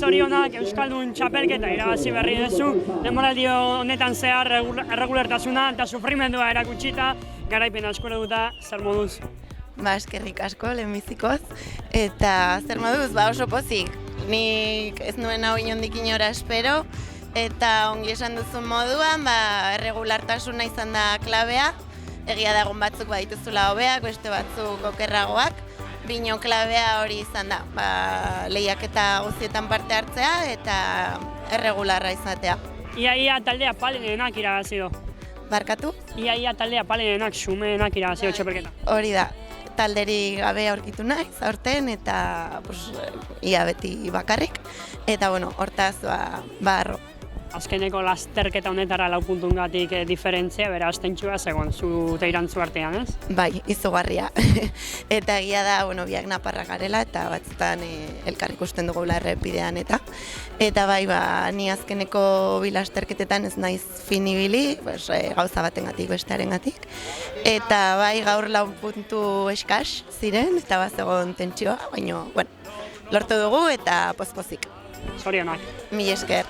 zorionak Euskaldun txapelketa irabazi berri duzu, denboraldi honetan zehar erregulartasuna eta sufrimendua erakutsita, garaipen asko duta, zer moduz? Eskerrik asko, lehenbizikoz, eta zer moduz, oso pozik. Nik ez nuen hau inondik inora espero, eta ongi esan duzun moduan, erregulartasuna izan da klabea, egia da egun batzuk badituzula hobeak, beste batzuk okerragoak, bino klabea hori izan da, lehiaketa guztietan parte hartzea eta erregularra izatea. Ia taldea palenenak irabazi du. Barkatu? Ia taldea palenenak, xumeenak irabazi du txapelketa. Hori da, talderi gabe aurkitu naiz aurten eta ia beti bakarrik. Eta hortaz, harro. Azkeneko lasterketa honetara 4 puntungatik diferentzia, bera astentxua zegoen zu teirantzu artean, ez? Bai, izugarria. Eta egia da, biak naparra garela eta batzutan elkar ikusten dugula errepidean eta. Eta bai, ni azkeneko bi lasterketetan ez naiz fin ibili, gauza batengatik bestearengatik. Eta bai, gaur 4 puntu eskas ziren eta bazegoen tentsioa, baina, lortu dugu eta pozpozik. Zorionak. Mila esker.